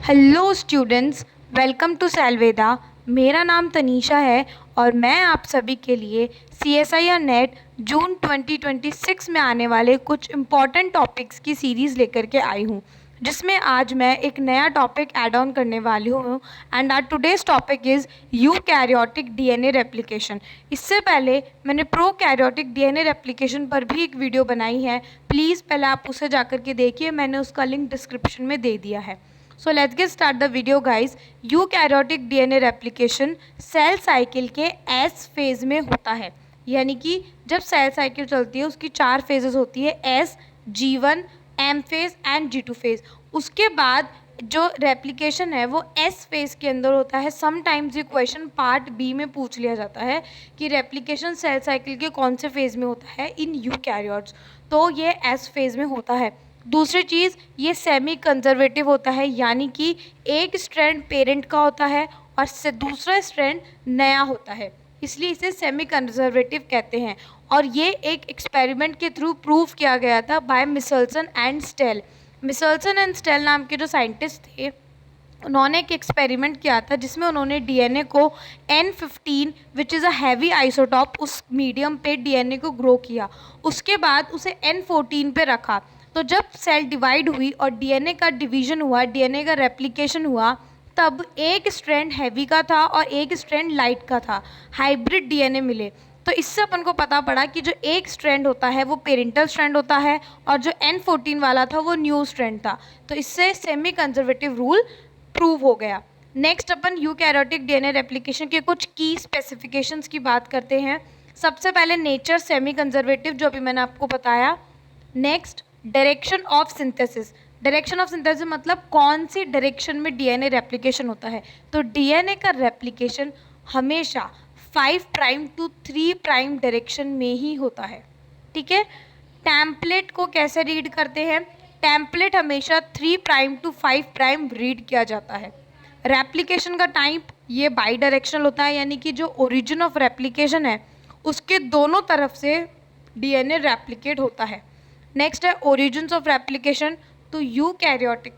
Hello students, welcome to सेल्वेदा। मेरा नाम तनीषा है और मैं आप सभी के लिए CSIR नेट जून 2026 में आने वाले कुछ इम्पॉर्टेंट टॉपिक्स की सीरीज़ लेकर के आई हूँ, जिसमें आज मैं एक नया टॉपिक ऐड ऑन करने वाली हूँ। And our today's topic is eukaryotic DNA replication. इससे पहले मैंने प्रोकैरियोटिक DNA रेप्लिकेशन पर भी एक वीडियो बनाई है, प्लीज़ पहले आप उसे जाकर के देखिए, मैंने उसका लिंक डिस्क्रिप्शन में दे दिया है। So let's get start the video guys। Eukaryotic DNA replication cell cycle के एस फेज में होता है, यानी कि जब सेल साइकिल चलती है उसकी 4 फेजेस होती है, S, G1, M phase and G2 phase. उसके बाद जो रेप्लिकेशन है वो एस फेज के अंदर होता है। समटाइम्स ये क्वेश्चन पार्ट बी में पूछ लिया जाता है कि रेप्लिकेशन सेल साइकिल के कौन से फेज में होता है इन यूकैरियोट्स, तो ये एस फेज में होता है। दूसरी चीज़, ये सेमी कंजर्वेटिव होता है, यानी कि एक स्ट्रैंड पेरेंट का होता है और से दूसरा स्ट्रैंड नया होता है, इसलिए इसे सेमी कंजर्वेटिव कहते हैं। और ये एक एक्सपेरिमेंट के थ्रू प्रूव किया गया था by Meselson and Stahl. Meselson and Stahl नाम के जो साइंटिस्ट थे, उन्होंने एक एक्सपेरिमेंट किया था जिसमें उन्होंने डीएनए को N15 which is a heavy isotope, उस मीडियम पे डीएनए को ग्रो किया। उसके बाद उसे N14 पे रखा। तो जब सेल डिवाइड हुई और डीएनए का डिवीजन हुआ, डीएनए का रेप्लिकेशन हुआ, तब एक स्ट्रैंड हैवी का था और एक स्ट्रैंड लाइट का था, हाइब्रिड डीएनए मिले। तो इससे अपन को पता पड़ा कि जो एक स्ट्रैंड होता है वो पेरेंटल स्ट्रैंड होता है और जो N14 वाला था वो न्यू स्ट्रैंड था। तो इससे सेमी कंजर्वेटिव रूल प्रूव हो गया। नेक्स्ट अपन यूकैरियोटिक डीएनए रेप्लिकेशन के कुछ की स्पेसिफिकेशंस की बात करते हैं। सबसे पहले नेचर सेमी कंजर्वेटिव, जो अभी मैंने आपको बताया। Next, direction of synthesis. Direction of synthesis मतलब कौन सी डायरेक्शन में डीएनए रेप्लिकेशन होता है, तो डीएनए का रेप्लिकेशन हमेशा 5 प्राइम टू 3 प्राइम डायरेक्शन में ही होता है। ठीक है। टेम्पलेट को कैसे रीड करते हैं, टेम्पलेट हमेशा 3 प्राइम टू 5 प्राइम रीड किया जाता है। रेप्लिकेशन का टाइप ये बाई डायरेक्शनल होता है, यानी कि जो ओरिजिन ऑफ रेप्लिकेशन है उसके दोनों तरफ से डीएनए रेप्लिकेट होता है। नेक्स्ट है ओरिजिन्स ऑफ रेप्लिकेशन। तो यूकैरियोटिक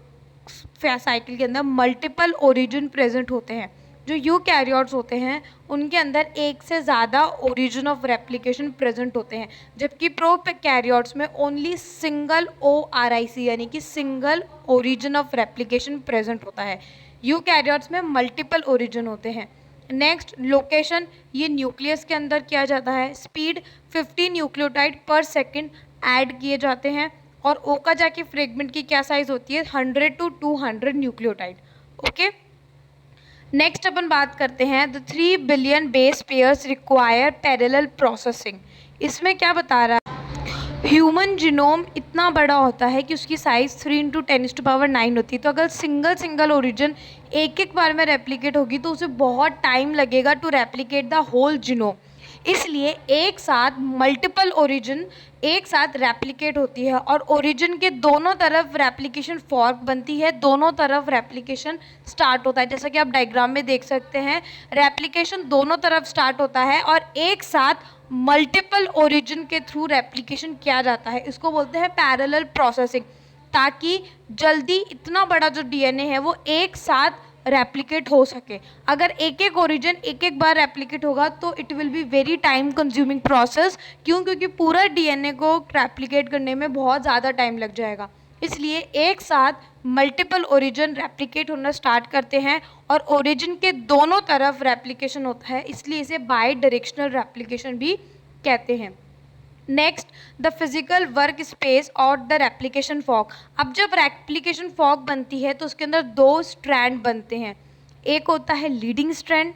साइकिल के अंदर मल्टीपल ओरिजिन प्रेजेंट होते हैं। जो यूकैरियोट्स होते हैं उनके अंदर एक से ज़्यादा ओरिजिन ऑफ रेप्लिकेशन प्रेजेंट होते हैं, जबकि प्रोकैरियोट्स में ओनली सिंगल ORIC यानी कि single origin of replication present होता है। यूकैरियोट्स में मल्टीपल ओरिजिन होते हैं। नेक्स्ट, लोकेशन, ये न्यूक्लियस के अंदर किया जाता है। स्पीड, 50 न्यूक्लियोटाइड पर सेकेंड ऐड किए जाते हैं। और ओकाजाकी फ्रेगमेंट की क्या साइज होती है, 100 to 200 न्यूक्लियोटाइड। ओके। नेक्स्ट अपन बात करते हैं the 3 billion base pairs require parallel processing. इसमें क्या बता रहा है, ह्यूमन जीनोम इतना बड़ा होता है कि उसकी साइज़ 3 × 10⁻9 होती है। तो अगर सिंगल ओरिजिन एक एक बार में रेप्लिकेट होगी तो उसे बहुत टाइम लगेगा to replicate the whole genome. इसलिए एक साथ मल्टीपल ओरिजिन एक साथ रेप्लिकेट होती है और ओरिजिन के दोनों तरफ रेप्लिकेशन फॉर्क बनती है, दोनों तरफ रेप्लिकेशन स्टार्ट होता है। जैसा कि आप डायग्राम में देख सकते हैं, रेप्लिकेशन दोनों तरफ स्टार्ट होता है और एक साथ मल्टीपल ओरिजिन के थ्रू रेप्लिकेशन किया जाता है। इसको बोलते हैं पैरेलल प्रोसेसिंग, ताकि जल्दी इतना बड़ा जो डीएनए है वो एक साथ रेप्लिकेट हो सके। अगर एक एक ओरिजिन एक एक बार रेप्लिकेट होगा तो it will be very time consuming process. क्यों? क्योंकि पूरा डीएनए को रेप्लिकेट करने में बहुत ज़्यादा टाइम लग जाएगा। इसलिए एक साथ मल्टीपल ओरिजिन रेप्लिकेट होना स्टार्ट करते हैं और ओरिजिन के दोनों तरफ रेप्लिकेशन होता है, इसलिए इसे बाई डायरेक्शनल रेप्लिकेशन भी कहते हैं। Next, the physical work space और द रेप्लिकेशन फॉर्क। अब जब रेप्लिकेशन फॉर्क बनती है तो उसके अंदर 2 स्ट्रैंड बनते हैं, एक होता है leading strand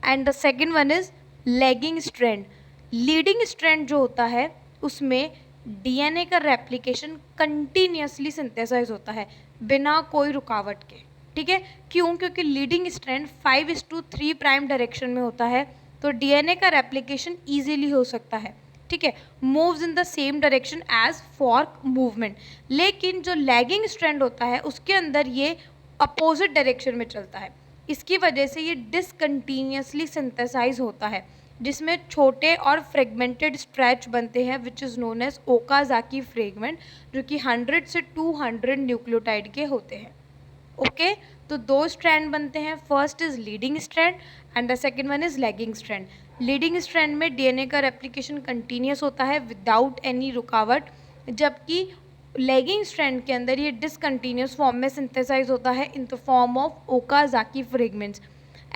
and the second one is lagging strand. Leading strand जो होता है उसमें डीएनए का रेप्लिकेशन कंटिन्यूसली सिंथेसाइज होता है बिना कोई रुकावट के। ठीक है। क्यों? क्योंकि लीडिंग स्ट्रैंड 5:3 प्राइम डायरेक्शन में होता है, तो डीएनए का रेप्लिकेशन ईजिली हो सकता है। ठीक है, moves in the same direction as fork movement. लेकिन जो लैगिंग स्ट्रैंड होता है उसके अंदर ये अपोजिट डायरेक्शन में चलता है, इसकी वजह से ये डिसकंटिन्यूसली सिंथेसाइज होता है, जिसमें छोटे और फ्रेगमेंटेड स्ट्रेच बनते हैं which is known as Okazaki fragment, जो कि 100 से 200 न्यूक्लियोटाइड के होते हैं। ओके, तो दो स्ट्रैंड बनते हैं, first is leading strand and the second one is lagging strand. Leading strand में डीएनए का रेप्लिकेशन कंटिन्यूस होता है विदाउट एनी रुकावट, जबकि लैगिंग स्ट्रैंड के अंदर ये डिसकंटिन्यूस फॉर्म में सिंथेसाइज होता है in the form of Okazaki fragments.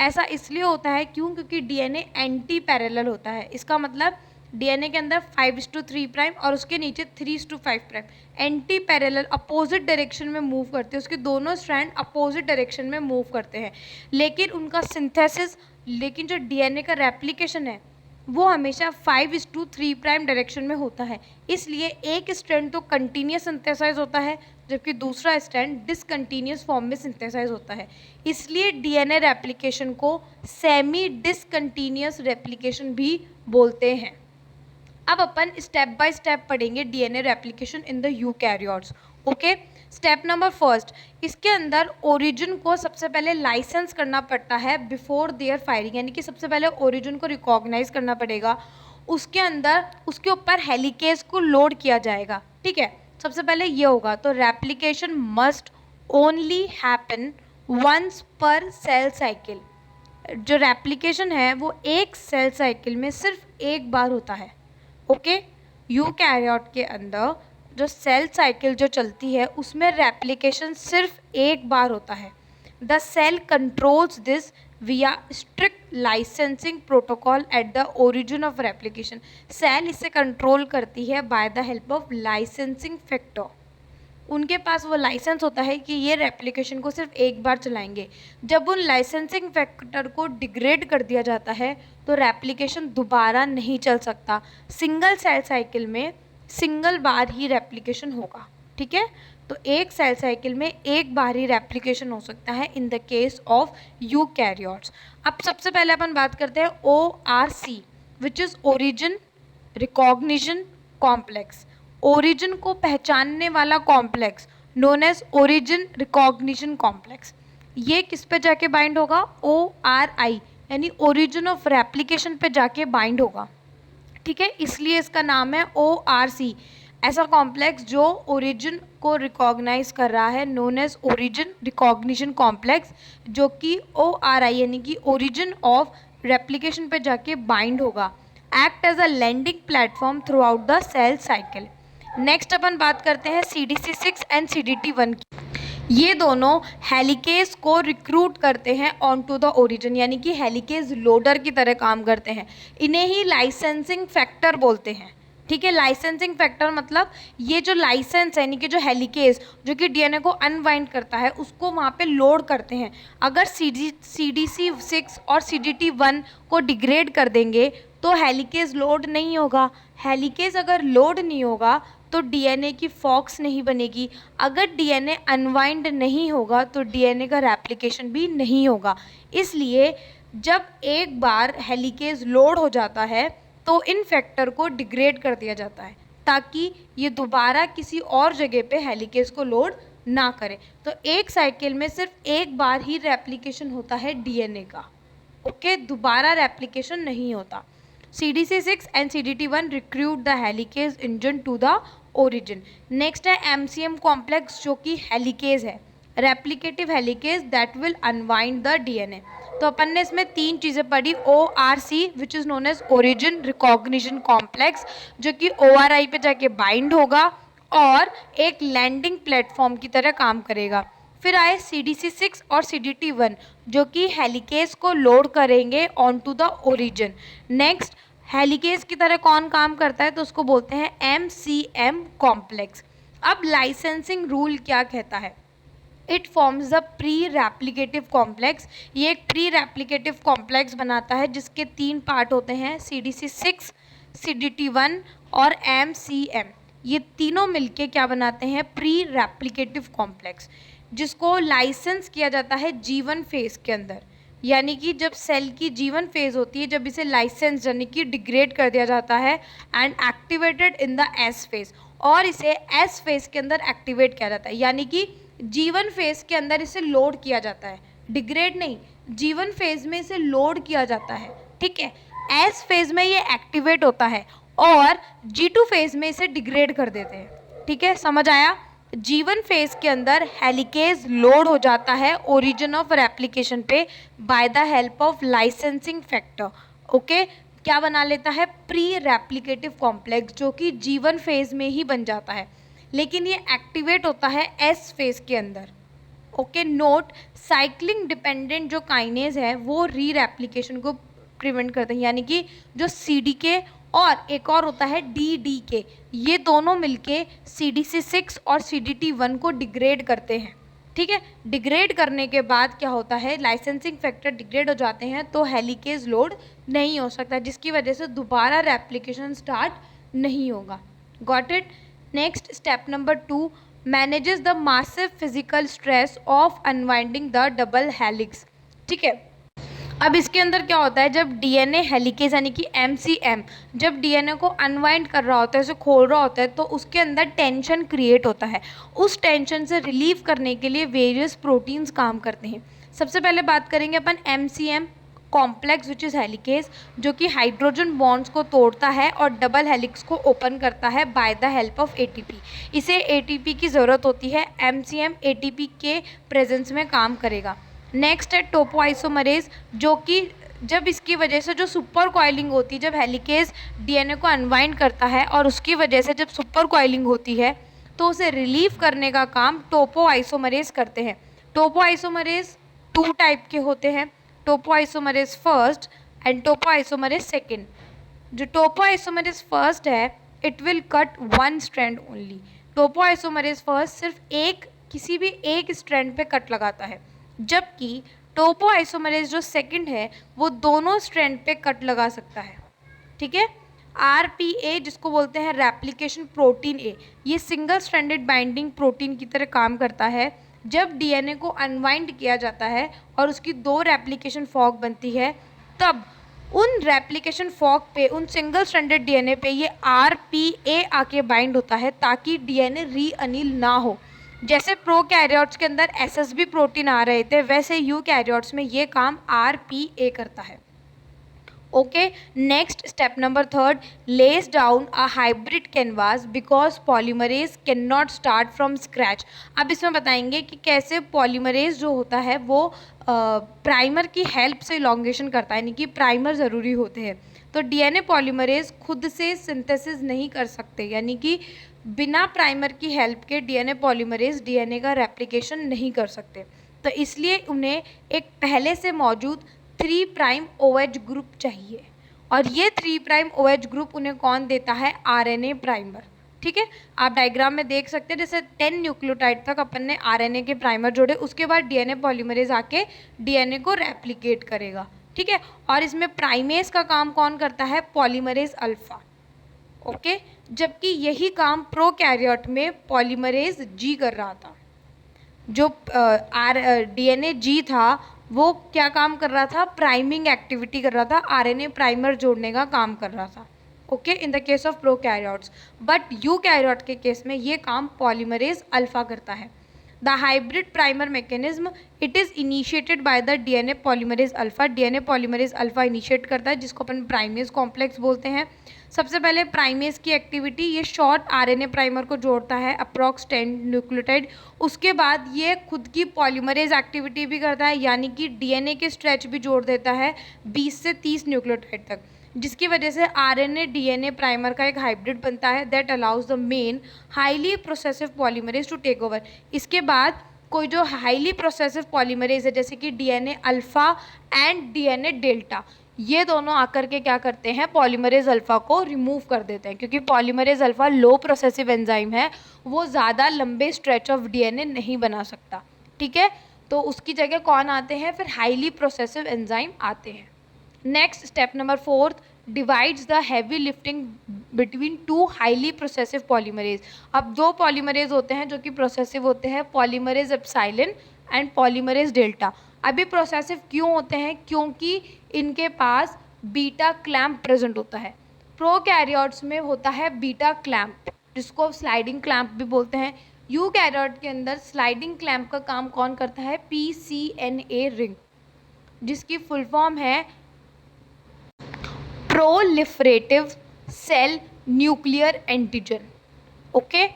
ऐसा इसलिए होता है क्योंकि डीएनए एंटी पैरेलल होता है। इसका मतलब डीएनए के अंदर 5:3 प्राइम और उसके नीचे 3:5 prime anti parallel opposite direction में मूव करते हैं, उसके दोनों स्ट्रैंड अपोजिट डायरेक्शन में मूव करते हैं, लेकिन उनका सिंथेसिस, लेकिन जो डीएनए का रेप्लिकेशन है वो हमेशा 5:3 प्राइम डायरेक्शन में होता है। इसलिए एक स्ट्रैंड तो कंटिन्यूस सिंथेसाइज होता है जबकि दूसरा स्ट्रैंड डिसकंटिन्यूस फॉर्म में सिंथेसाइज होता है। इसलिए डीएनए रेप्लिकेशन को सेमी डिसकंटिन्यूस रेप्लिकेशन भी बोलते हैं। अब अपन स्टेप बाय स्टेप पढ़ेंगे DNA replication in the eukaryotes. Okay, step number first, इसके अंदर ओरिजिन को सबसे पहले लाइसेंस करना पड़ता है बिफोर देयर फायरिंग, यानी कि सबसे पहले ओरिजिन को रिकॉग्नाइज करना पड़ेगा। उसके अंदर उसके ऊपर हेलिकेज को लोड किया जाएगा। ठीक है, सबसे पहले ये होगा। तो replication must only happen once per cell cycle. जो रेप्लिकेशन है वो एक सेल साइकिल में सिर्फ एक बार होता है। ओके, यूकैरियोट के अंदर जो सेल साइकिल जो चलती है उसमें रेप्लिकेशन सिर्फ एक बार होता है। The cell controls this via strict licensing protocol at the origin of replication. Cell इसे कंट्रोल करती है by the help of licensing factor. उनके पास वो लाइसेंस होता है कि ये रेप्लिकेशन को सिर्फ एक बार चलाएंगे। जब उन लाइसेंसिंग फैक्टर को डिग्रेड कर दिया जाता है तो रेप्लिकेशन दोबारा नहीं चल सकता। सिंगल सेल साइकिल में सिंगल बार ही रेप्लिकेशन होगा। ठीक है, तो एक सेल साइकिल में एक बार ही रेप्लिकेशन हो सकता है in the case of eukaryotes. अब सबसे पहले अपन बात करते हैं ORC which is origin recognition complex. ओरिजिन को पहचानने वाला complex known as origin recognition complex. ये किस पे जाके बाइंड होगा? ORI यानी ओरिजिन ऑफ रेप्लिकेशन पे जाके बाइंड होगा। ठीक है, इसलिए इसका नाम है ORC। ऐसा कॉम्प्लेक्स जो ओरिजिन को रिकॉग्नाइज कर रहा है known as origin recognition complex, जो कि ORI यानी कि ओरिजिन ऑफ रेप्लिकेशन पे जाके बाइंड होगा। Act as a landing platform throughout the cell cycle. Next अपन बात करते हैं CDC6 एंड CDT1 की। ये दोनों हेलिकेज को रिक्रूट करते हैं ऑन टू द ओरिजिन, यानी कि हेलिकेज लोडर की तरह काम करते हैं। इन्हें ही लाइसेंसिंग फैक्टर बोलते हैं। ठीक है, लाइसेंसिंग फैक्टर मतलब ये जो लाइसेंस है यानी कि जो हेलिकेज जो कि डीएनए को अनवाइंड करता है उसको वहाँ पे लोड करते हैं। अगर CDC6 और CDT1 को डिग्रेड कर देंगे तो हेलिकेज लोड नहीं होगा। हेलिकेज अगर लोड नहीं होगा तो डीएनए की फॉक्स नहीं बनेगी। अगर डीएनए अनवाइंड नहीं होगा तो डीएनए का रेप्लिकेशन भी नहीं होगा। इसलिए जब एक बार हेलिकेज लोड हो जाता है तो इन फैक्टर को डिग्रेड कर दिया जाता है ताकि ये दोबारा किसी और जगह पे हेलिकेज को लोड ना करे। तो एक साइकिल में सिर्फ एक बार ही रेप्लिकेशन होता है डीएनए का। ओके, दोबारा रेप्लिकेशन नहीं होता। CDC6 and CDT1 recruit the helicase engine to the origin. Next है MCM कॉम्प्लेक्स जो कि हेलिकेज है, replicative helicase that will unwind the DNA. तो अपन ने इसमें तीन चीज़ें पढ़ी। ORC which is known as origin recognition complex जो कि ORI पे जाके बाइंड होगा और एक लैंडिंग प्लेटफॉर्म की तरह काम करेगा। फिर आए CDC6 और CDT1 जो कि हेलिकेज को लोड करेंगे on to the origin. Next helicase की तरह कौन काम करता है तो उसको बोलते हैं MCM कॉम्प्लेक्स। अब लाइसेंसिंग रूल क्या कहता है? It forms the pre replicative complex. ये एक प्री रेप्लिकेटिव कॉम्प्लेक्स बनाता है जिसके तीन पार्ट होते हैं, CDC6, CDT1 और MCM। ये तीनों मिलके क्या बनाते हैं? प्री रेप्लिकेटिव कॉम्प्लेक्स, जिसको लाइसेंस किया जाता है G1 फेज के अंदर। यानी कि जब सेल की G1 फेज होती है, जब इसे लाइसेंस यानी कि डिग्रेड कर दिया जाता है and activated in the S phase, और इसे S फेज के अंदर एक्टिवेट किया जाता है। यानी कि G1 फेज के अंदर इसे लोड किया जाता है, डिग्रेड नहीं, G1 फेज में इसे लोड किया जाता है। ठीक है, S फेज में ये एक्टिवेट होता है और G2 फेज में इसे डिग्रेड कर देते हैं। ठीक है, समझ आया? जीवन फेज के अंदर हेलिकेज लोड हो जाता है ओरिजिन ऑफ रेप्लिकेशन पे bye the help of licensing factor. Okay, क्या बना लेता है? प्री रेप्लिकेटिव कॉम्प्लेक्स, जो कि जीवन फेज में ही बन जाता है, लेकिन ये एक्टिवेट होता है एस फेज के अंदर। ओके, नोट, साइक्लिंग डिपेंडेंट जो काइनेज है वो री रेप्लिकेशन को प्रिवेंट करते हैं, यानी कि जो CDK और एक और होता है DDK, ये दोनों मिलके CDC6 और CDT1 को डिग्रेड करते हैं। ठीक है, डिग्रेड करने के बाद क्या होता है, लाइसेंसिंग फैक्टर डिग्रेड हो जाते हैं तो हेलिकेज लोड नहीं हो सकता, जिसकी वजह से दोबारा रेप्लिकेशन स्टार्ट नहीं होगा। Got it? Next, step number 2, manages the massive physical stress of unwinding the double helix. ठीक है, अब इसके अंदर क्या होता है, जब DNA हेलिकेज यानी कि MCM जब DNA को अनवाइंड कर रहा होता है, उसे खोल रहा होता है, तो उसके अंदर टेंशन क्रिएट होता है। उस टेंशन से रिलीव करने के लिए वेरियस प्रोटीन्स काम करते हैं। सबसे पहले बात करेंगे अपन MCM complex which is helicase, जो कि हाइड्रोजन बॉन्ड्स को तोड़ता है और डबल हेलिक्स को ओपन करता है by the help of ATP। इसे ATP की ज़रूरत होती है, MCM ATP के प्रेजेंस में काम करेगा। नेक्स्ट है टोपोआइसोमरेज, जो कि जब इसकी वजह से जो सुपर कॉइलिंग होती है, जब हेलिकेज DNA को अनवाइंड करता है और उसकी वजह से जब सुपर कॉइलिंग होती है तो उसे रिलीव करने का काम टोपोआइसोमरेज करते हैं। टोपोआइसोमरेज 2 टाइप के होते हैं, topoisomerase first and topoisomerase second. जो टोपोआइसोमरेज फर्स्ट है, it will cut 1 strand only. Topoisomerase first सिर्फ किसी भी एक स्ट्रैंड पे कट लगाता है, जबकि टोपोआइसोमरेज जो सेकंड है वो दोनों स्ट्रैंड पे कट लगा सकता है। ठीक है, RPA जिसको बोलते हैं रेप्लिकेशन प्रोटीन A, ये सिंगल स्ट्रैंडेड बाइंडिंग प्रोटीन की तरह काम करता है। जब DNA को अनवाइंड किया जाता है और उसकी 2 रेप्लिकेशन फॉर्क बनती है, तब उन रेप्लिकेशन फॉर्क पे, उन सिंगल स्ट्रैंडेड DNA पे ये RPA आके बाइंड होता है ताकि DNA रीअनिल ना हो। जैसे प्रोकैरियोट्स के अंदर SSB प्रोटीन आ रहे थे, वैसे यूकैरियोट्स में ये काम RPA करता है। Okay, next step number 3, lays down a hybrid canvas because polymerase can not start from scratch. अब इसमें बताएंगे कि कैसे पॉलीमरेज जो होता है वो प्राइमर की हेल्प से इलॉन्गेशन करता है, यानी कि प्राइमर ज़रूरी होते हैं। तो DNA पॉलीमरेज खुद से सिंथेसिस नहीं कर सकते, यानी कि बिना प्राइमर की हेल्प के DNA पॉलीमरेज DNA का रेप्लिकेशन नहीं कर सकते, तो इसलिए उन्हें एक पहले से मौजूद 3' OH ग्रुप चाहिए, और ये 3' OH ग्रुप उन्हें कौन देता है? RNA primer. ठीक है, आप डायग्राम में देख सकते हैं, जैसे 10 न्यूक्लियोटाइड तक अपन ने RNA के प्राइमर जोड़े, उसके बाद DNA पॉलीमरेज आके DNA को रेप्लिकेट करेगा। ठीक है, और इसमें प्राइमेज का काम कौन करता है? Polymerase alpha. ओके, जबकि यही काम प्रोकैरियोट में पॉलीमरेज G कर रहा था। जो DNA G था वो क्या काम कर रहा था? प्राइमिंग एक्टिविटी कर रहा था, RNA प्राइमर जोड़ने का काम कर रहा था। Okay, in the case of prokaryotes, but eukaryote के केस में ये काम पॉलीमरेज अल्फा करता है। The hybrid primer mechanism, it is initiated by the DNA polymerase alpha. DNA polymerase alpha initiate करता है, जिसको अपन प्राइमेज कॉम्प्लेक्स बोलते हैं। सबसे पहले प्राइमेज की एक्टिविटी, ये शॉर्ट RNA प्राइमर को जोड़ता है अप्रॉक्स 10 न्यूक्लियोटाइड। उसके बाद ये खुद की पॉलीमरेज एक्टिविटी भी करता है, यानी कि DNA के स्ट्रेच भी जोड़ देता है 20 से 30 न्यूक्लियोटाइड तक, जिसकी वजह से RNA DNA प्राइमर का एक हाइब्रिड बनता है that allows the main highly processive polymerase to take over. इसके बाद कोई जो हाईली प्रोसेसिव पॉलीमरेज है, जैसे कि DNA alpha and DNA delta, ये दोनों आकर के क्या करते हैं? पॉलीमरेज अल्फ़ा को रिमूव कर देते हैं, क्योंकि पॉलीमरेज अल्फ़ा लो प्रोसेसिव एंजाइम है, वो ज़्यादा लंबे स्ट्रेच ऑफ DNA नहीं बना सकता। ठीक है, तो उसकी जगह कौन आते हैं? फिर हाईली प्रोसेसिव एंजाइम आते हैं। Next step number 4, divides the heavy lifting between 2 highly processive polymerase. अब 2 पॉलीमरेज होते हैं जो कि प्रोसेसिव होते हैं, polymerase epsilon and polymerase delta. अभी प्रोसेसिव क्यों होते हैं? क्योंकि इनके पास बीटा क्लैम्प प्रेजेंट होता है। प्रोकैरियोट्स में होता है बीटा क्लैम्प, जिसको स्लाइडिंग क्लैम्प भी बोलते हैं। यूकैरियोट के अंदर स्लाइडिंग क्लैम्प का काम कौन करता है? PCNA रिंग, जिसकी फुल फॉर्म है proliferative cell nuclear antigen. Okay,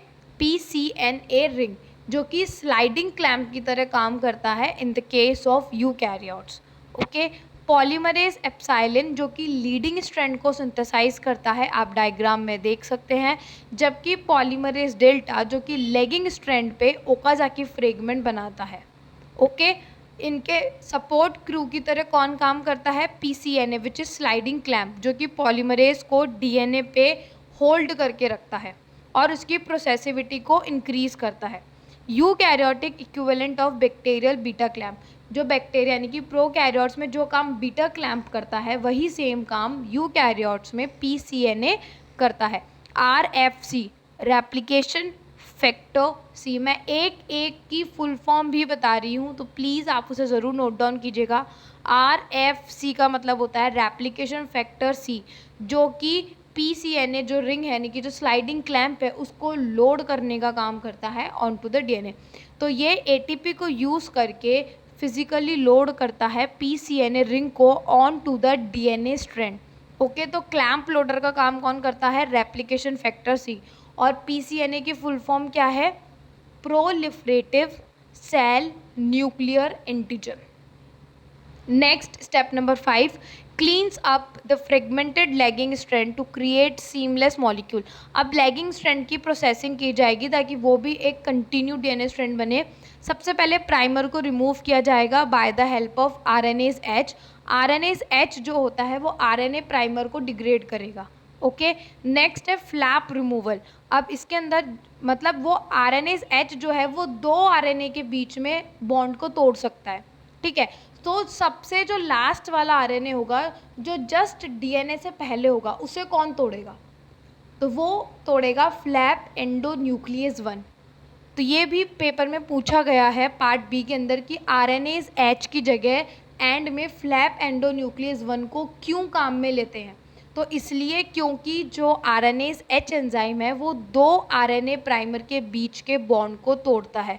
PCNA ring, जो कि स्लाइडिंग क्लैम्प की तरह काम करता है in the case of eukaryotes. Okay, polymerase epsilon जो कि लीडिंग स्ट्रैंड को सिंथेसाइज करता है, आप डायग्राम में देख सकते हैं, जबकि पॉलीमरेज डेल्टा जो कि लेगिंग स्ट्रैंड पे ओकाजाकी फ्रेगमेंट बनाता है। ओके, इनके सपोर्ट क्रू की तरह कौन काम करता है? PCNA which is sliding clamp, जो कि पॉलीमरेज को DNA पे होल्ड करके रखता है और उसकी प्रोसेसिविटी को इंक्रीज करता है। Eukaryotic equivalent of bacterial beta clamp, जो बैक्टीरिया यानी कि प्रोकैरियोट्स में जो काम बीटा क्लैम्प करता है वही सेम काम यूकैरियोट्स में PCNA करता है। RFC रेप्लिकेशन फैक्टर सी, मैं एक एक की फुल फॉर्म भी बता रही हूँ तो प्लीज़ आप उसे ज़रूर नोट डाउन कीजिएगा। RFC का मतलब होता है रेप्लिकेशन फैक्टर सी, जो कि PCNA जो रिंग है यानी कि जो स्लाइडिंग क्लैम्प है उसको लोड करने का काम करता है ऑन टू द DNA। तो ये ATP को यूज़ करके फिजिकली लोड करता है PCNA रिंग को on to the DNA strand. Okay, तो क्लैम्प लोडर का काम कौन करता है? Replication factor C. और PCNA की फुल फॉर्म क्या है? Proliferative cell nuclear antigen. Next, step number 5, cleans up the fragmented lagging strand to create seamless molecule. अब लैगिंग स्ट्रैंड की प्रोसेसिंग की जाएगी ताकि वो भी एक कंटिन्यू DNA स्ट्रैंड बने। सबसे पहले प्राइमर को रिमूव किया जाएगा bye the help of RNase H। RNase H जो होता है वो RNA प्राइमर को डिग्रेड करेगा। ओके, नेक्स्ट है फ्लैप रिमूवल। अब इसके अंदर मतलब वो RNase H जो है वो 2 RNA के बीच में बॉन्ड को तोड़ सकता है। ठीक है, तो सबसे जो लास्ट वाला RNA होगा जो जस्ट DNA से पहले होगा उसे कौन तोड़ेगा? तो वो तोड़ेगा फ्लैप एंडोन्यूक्लियस 1। तो ये भी पेपर में पूछा गया है पार्ट बी के अंदर कि RNase H की जगह एंड में फ्लैप एंडोन्यूक्लियस 1 को क्यों काम में लेते हैं? तो इसलिए क्योंकि जो RNase H एंजाइम है वो 2 RNA प्राइमर के बीच के बॉन्ड को तोड़ता है।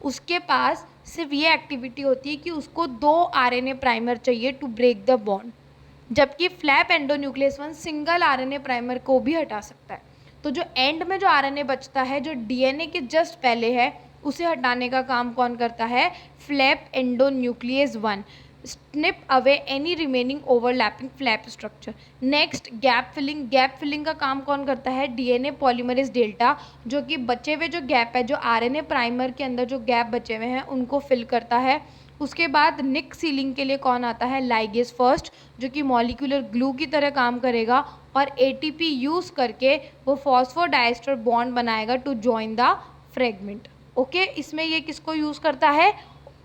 उसके पास सिर्फ ये एक्टिविटी होती है कि उसको 2 RNA प्राइमर चाहिए टू ब्रेक द बॉन्ड, जबकि flap endonuclease 1 single RNA primer को भी हटा सकता है। तो जो एंड में जो RNA बचता है जो DNA के जस्ट पहले है उसे हटाने का काम कौन करता है? Flap endonuclease 1 snip away any remaining overlapping flap structure. Next, gap filling. Gap filling का काम कौन करता है? DNA पॉलीमरेज डेल्टा, जो कि बचे हुए जो गैप है जो RNA प्राइमर के अंदर जो गैप बचे हुए हैं उनको फिल करता है। उसके बाद निक सीलिंग के लिए कौन आता है? लाइगेज फर्स्ट, जो कि मॉलिक्यूलर ग्लू की तरह काम करेगा और ATP यूज़ करके वो फॉस्फोडाइस्टर बॉन्ड बनाएगा to join the fragment. Okay, इसमें ये किसको यूज़ करता है?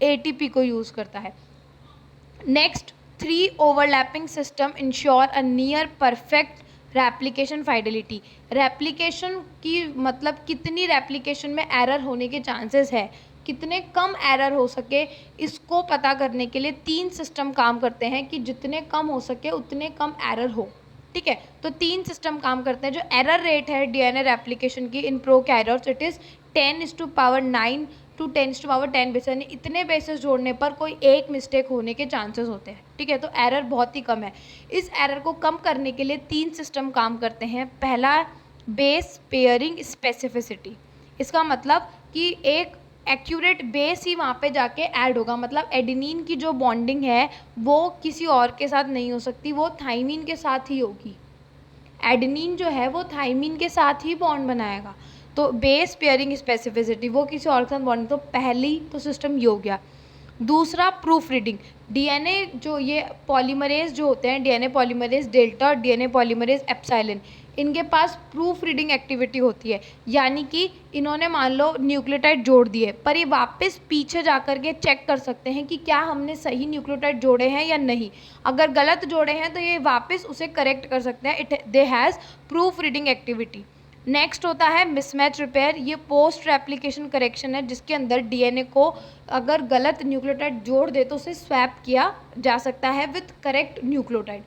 ATP को यूज़ करता है। Next, 3 overlapping system ensure a near perfect replication fidelity. Replication की मतलब कितनी रेप्लिकेशन में एरर होने के चांसेस है, कितने कम एरर हो सके, इसको पता करने के लिए 3 सिस्टम काम करते हैं कि जितने कम हो सके उतने कम एरर हो। ठीक है, तो 3 सिस्टम काम करते हैं। जो एरर रेट है DNA रेप्लिकेशन की in prokaryotes it is 10⁹ to 10⁻10 base, यानी इतने बेसेस जोड़ने पर कोई एक मिस्टेक होने के चांसेस होते हैं। ठीक है, तो एरर बहुत ही कम है। इस एरर को कम करने के लिए 3 सिस्टम काम करते हैं। पहला, बेस पेयरिंग स्पेसिफिसिटी। इसका मतलब कि एक एक्यूरेट बेस ही वहाँ पे जाके ऐड होगा, मतलब एडेनिन की जो बॉन्डिंग है वो किसी और के साथ नहीं हो सकती, वो थाइमिन के साथ ही होगी। एडेनिन जो है वो थाइमिन के साथ ही बॉन्ड बनाएगा। तो बेस पेयरिंग स्पेसिफिसिटी वो किसी और के साथ बॉन्ड, तो पहली तो सिस्टम ये हो गया। दूसरा, प्रूफ रीडिंग। DNA जो ये पॉलीमरेज जो होते हैं DNA पॉलीमरेज डेल्टा और DNA पॉलीमरेज एप्सिलॉन, इनके पास प्रूफ रीडिंग एक्टिविटी होती है, यानी कि इन्होंने मान लो न्यूक्लियोटाइड जोड़ दिए पर ये वापस पीछे जा कर के चेक कर सकते हैं कि क्या हमने सही न्यूक्लियोटाइड जोड़े हैं या नहीं। अगर गलत जोड़े हैं तो ये वापस उसे करेक्ट कर सकते हैं। They has proof reading activity. Next होता है मिसमैच रिपेयर। ये पोस्ट रेप्लिकेशन करेक्शन है जिसके अंदर DNA को अगर गलत न्यूक्लियोटाइड जोड़ दे तो उसे स्वैप किया जा सकता है विथ करेक्ट न्यूक्लियोटाइड।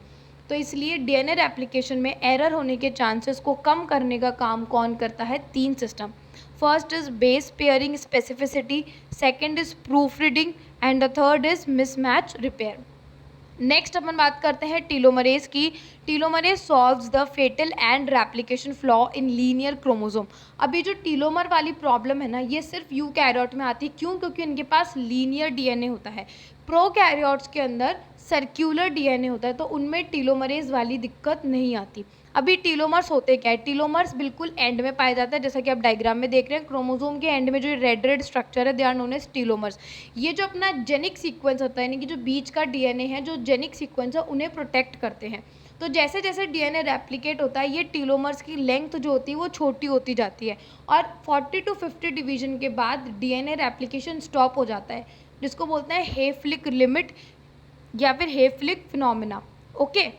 तो इसलिए DNA रेप्लिकेशन में एरर होने के चांसेस को कम करने का काम कौन करता है? 3 system. First is base pairing specificity, second is proof reading and the third is mismatch repair. Next अपन बात करते हैं टीलोमरेज की। Telomerase solves the fatal end replication flaw in linear chromosome. अभी जो टीलोमर वाली प्रॉब्लम है ना, ये सिर्फ यूकैरियोट में आती है। क्यों? क्योंकि इनके पास लीनियर डीएनए होता है। प्रोकैरियोट्स के अंदर सर्क्यूलर डीएनए होता है, तो उनमें टीलोमरेज वाली दिक्कत नहीं आती। अभी टीलोमर्स होते क्या है? टीलोमर्स बिल्कुल एंड में पाया जाता है, जैसा कि आप डायग्राम में देख रहे हैं। क्रोमोसोम के एंड में जो रेड रेड स्ट्रक्चर है, दे आर नोन एज टीलोमर्स। ये जो अपना जेनिक सीक्वेंस होता है, यानी कि जो बीच का डीएनए है, जो जेनिक सीक्वेंस है, उन्हें प्रोटेक्ट करते हैं। तो जैसे जैसे डीएनए रेप्लिकेट होता है, ये टीलोमर्स की लेंथ जो होती है वो छोटी होती जाती है, और 40 to 50 डिवीजन के बाद डीएनए रेप्लिकेशन स्टॉप हो जाता है, जिसको बोलते हैं हेफ्लिक लिमिट या फिर हेफ्लिक फिनोमिना। ओके,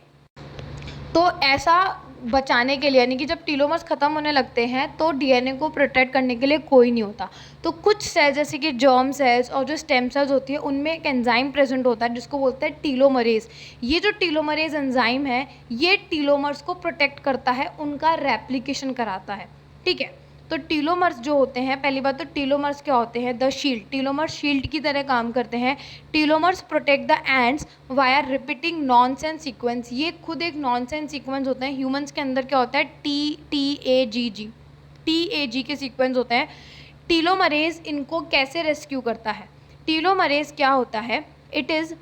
तो ऐसा बचाने के लिए, यानी कि जब टीलोमर्स ख़त्म होने लगते हैं तो डीएनए को प्रोटेक्ट करने के लिए कोई नहीं होता। तो कुछ सेल्स जैसे कि जर्म सेल्स और जो स्टेम सेल्स होती है, उनमें एक एंजाइम प्रेजेंट होता है जिसको बोलते हैं टीलोमरेज। ये जो टीलोमरेज एंजाइम है, ये टीलोमर्स को प्रोटेक्ट करता है, उनका रेप्लिकेशन कराता है। ठीक है, तो टीलोमर्स जो होते हैं, पहली बात तो टीलोमर्स क्या होते हैं? The shield. टीलोमर्स शील्ड की तरह काम करते हैं। Telomeres protect the ends via repeating nonsense sequence. ये खुद एक नॉनसेंस सीक्वेंस होते हैं। ह्यूमंस के अंदर क्या होता है? टी ए जी के सीक्वेंस होते हैं। टीलोमरेज इनको कैसे रेस्क्यू करता है? टीलोमरेज क्या होता है? It is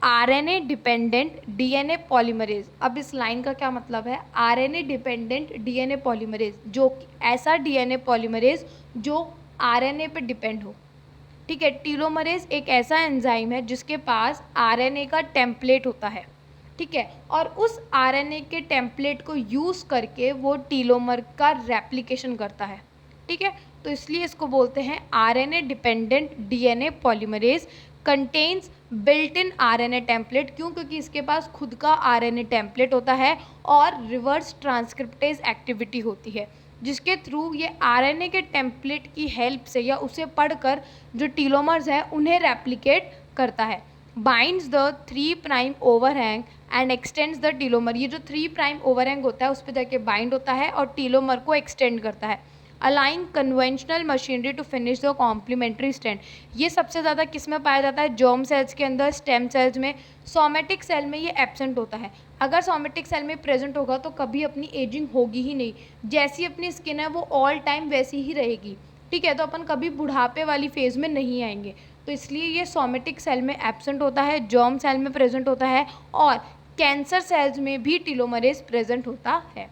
RNA dependent DNA polymerase. अब इस लाइन का क्या मतलब है? आरएनए डिपेंडेंट डीएनए पॉलीमरेज, जो ऐसा डीएनए पॉलीमरेज जो आरएनए पे डिपेंड हो। ठीक है, टीलोमरेज एक ऐसा एंजाइम है जिसके पास आरएनए का टेम्पलेट होता है। ठीक है, और उस आरएनए के टेम्पलेट को यूज़ करके वो टीलोमर का रेप्लिकेशन करता है। ठीक है, तो इसलिए इसको बोलते हैं RNA dependent DNA polymerase contains built in RNA template. क्यों? क्योंकि इसके पास खुद का आरएनए टेम्पलेट होता है और रिवर्स ट्रांसक्रिप्टेज एक्टिविटी होती है, जिसके थ्रू ये आरएनए के टेम्पलेट की हेल्प से या उसे पढ़कर जो टीलोमर्स हैं उन्हें रेप्लिकेट करता है। Binds the 3' overhang and extends the telomere. ये जो 3' ओवरहैंग होता है उस पर जाके बाइंड होता है और टीलोमर को एक्सटेंड करता है। Align conventional machinery to finish the complementary strand. ये सबसे ज़्यादा किस में पाया जाता है? जर्म सेल्स के अंदर, स्टेम सेल्स में। सोमेटिक सेल में ये एब्सेंट होता है। अगर सोमेटिक सेल में प्रेजेंट होगा तो कभी अपनी एजिंग होगी ही नहीं। जैसी अपनी स्किन है वो ऑल टाइम वैसी ही रहेगी। ठीक है, तो अपन कभी बुढ़ापे वाली फेज़ में नहीं आएंगे। तो इसलिए ये सोमेटिक सेल में एब्सेंट होता है, जर्म सेल में प्रेजेंट होता है, और कैंसर सेल्स में भी टीलोमरेज प्रेजेंट होता है।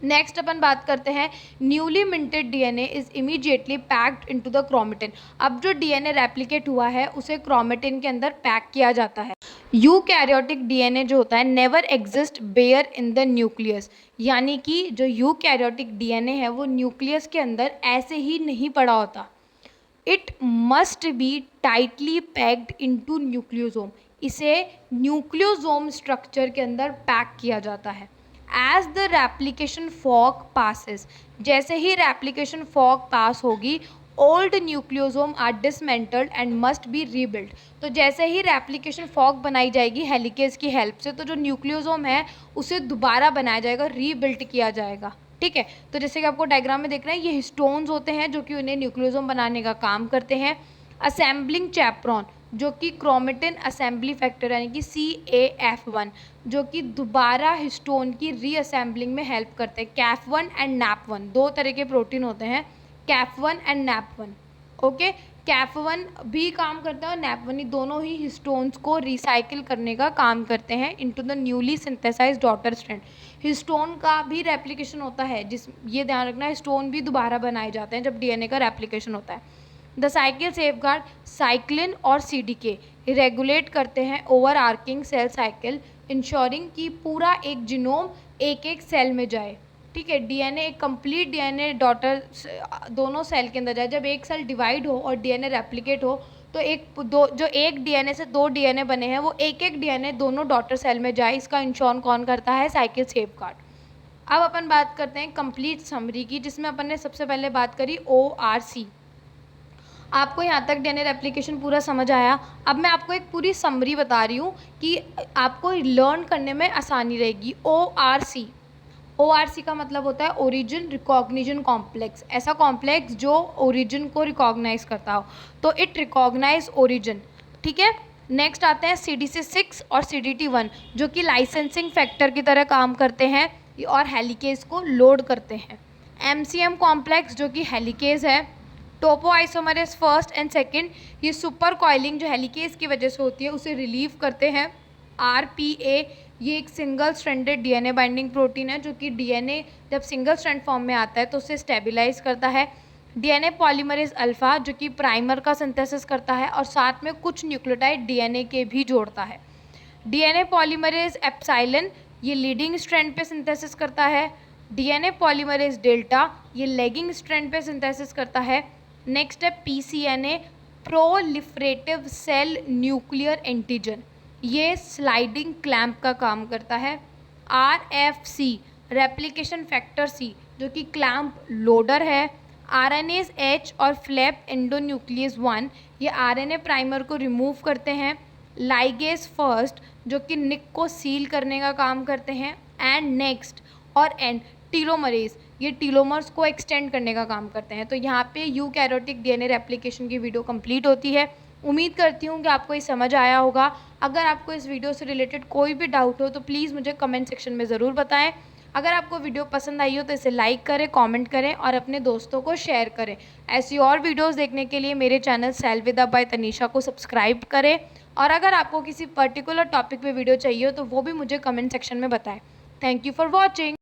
नेक्स्ट अपन बात करते हैं newly minted DNA is immediately packed into the chromatin. अब जो डीएनए रेप्लिकेट हुआ है उसे क्रोमेटिन के अंदर पैक किया जाता है। यूकैरियोटिक डीएनए जो होता है never exist bare in the nucleus, यानी कि जो यूकैरियोटिक डीएनए है वो न्यूक्लियस के अंदर ऐसे ही नहीं पड़ा होता। It must be tightly packed into nucleosome. इसे न्यूक्लियोसोम स्ट्रक्चर के अंदर पैक किया जाता है। As the replication fork passes, जैसे ही रेप्लिकेशन फॉक पास होगी, old nucleosome are dismantled and must be rebuild. तो जैसे ही रेप्लिकेशन फॉक बनाई जाएगी हेलिकेज की हेल्प से, तो जो न्यूक्लियोसोम है उसे दोबारा बनाया जाएगा, रीबिल्ड किया जाएगा। ठीक है, तो जैसे कि आपको डायग्राम में देख रहे हैं, ये हिस्टोन्स होते हैं जो कि उन्हें न्यूक्लियोसोम बनाने का काम करते हैं। असेंबलिंग चैपरॉन, जो कि क्रोमेटिन असेंबली फैक्टर यानी कि CAF1, जो कि दोबारा हिस्टोन की रीअसेंबलिंग में हेल्प करते हैं। CAF1 एंड NAP1 दो तरह के प्रोटीन होते हैं, CAF1 and NAP1। Okay, CAF1 भी काम करता है और NAP1 दोनों ही हिस्टोन्स को रिसाइकिल करने का काम करते हैं into the newly synthesised daughter strand. Histone का भी रेप्लिकेशन होता है, ये ध्यान रखना, हिस्टोन भी दोबारा बनाए जाते हैं जब डीएनए का रेप्लिकेशन होता है। द साइकिल सेफगार्ड साइक्लिन और CDK रेगुलेट करते हैं overarching cell cycle, ensuring कि पूरा एक जीनोम एक एक सेल में जाए। ठीक है, डीएनए एक कंप्लीट डीएनए डॉटर दोनों सेल के अंदर जाए। जब एक सेल डिवाइड हो और डीएनए रेप्लिकेट हो तो एक डीएनए से दो डीएनए बने हैं, वो एक एक डीएनए दोनों डॉटर सेल में जाए। इसका इंश्योर कौन करता है? Cycle safeguard. अब अपन बात करते हैं कंप्लीट समरी की, जिसमें अपन ने सबसे पहले बात करी ORC। आपको यहाँ तक डीएनए रेप्लिकेशन पूरा समझ आया। अब मैं आपको एक पूरी समरी बता रही हूँ कि आपको लर्न करने में आसानी रहेगी। ORC का मतलब होता है ओरिजिन रिकॉग्निशन कॉम्प्लेक्स, ऐसा कॉम्प्लेक्स जो ओरिजिन को रिकॉग्नाइज करता हो। तो इट रिकॉग्नाइज ओरिजिन। ठीक है, नेक्स्ट आते हैं CDC6 और CDT1 जो कि लाइसेंसिंग फैक्टर की तरह काम करते हैं और हेलिकेज को लोड करते हैं। MCM कॉम्प्लेक्स जो कि हेलिकेज है। टोपो आइसोमरेज फर्स्ट एंड सेकंड, ये सुपर कॉइलिंग जो हेलिकेज की वजह से होती है उसे रिलीव करते हैं। RPA, ये एक single stranded DNA binding protein है जो कि DNA जब सिंगल स्ट्रैंड फॉर्म में आता है तो उसे स्टेबलाइज करता है। DNA पॉलीमरेज अल्फ़ा जो कि प्राइमर का सिंथेसिस करता है और साथ में कुछ न्यूक्लियोटाइड DNA के भी जोड़ता है। DNA पॉलीमरेज एप्सिलॉन, ये लीडिंग स्ट्रैंड पे सिंथेसिस करता है। DNA पॉलीमरेज डेल्टा, ये लैगिंग स्ट्रैंड पे सिंथेसिस करता है। नेक्स्ट है PCNA, proliferative cell nuclear antigen, ये स्लाइडिंग क्लैंप का काम करता है। RFC, रेप्लिकेशन फैक्टर C जो कि क्लैंप लोडर है। RNase H और फ्लैप एंडोन्यूक्लियस 1, ये RNA प्राइमर को रिमूव करते हैं। लाइगेज फर्स्ट जो कि निक को सील करने का काम करते हैं। एंड नेक्स्ट और एंड टीलोमरेज, ये टीलोमर्स को एक्सटेंड करने का काम करते हैं। तो यहाँ पे यूकैरियोटिक DNA रेप्लिकेशन की वीडियो कंप्लीट होती है। उम्मीद करती हूँ कि आपको ये समझ आया होगा। अगर आपको इस वीडियो से रिलेटेड कोई भी डाउट हो तो प्लीज़ मुझे कमेंट सेक्शन में ज़रूर बताएं। अगर आपको वीडियो पसंद आई हो तो इसे लाइक करें, कमेंट करें और अपने दोस्तों को शेयर करें। ऐसी और वीडियोस देखने के लिए मेरे चैनल सेल्वेदा बाय तनीषा को सब्सक्राइब करें। और अगर आपको किसी पर्टिकुलर टॉपिक पे वीडियो चाहिए हो तो वो भी मुझे कमेंट सेक्शन में बताएं। Thank you for watching.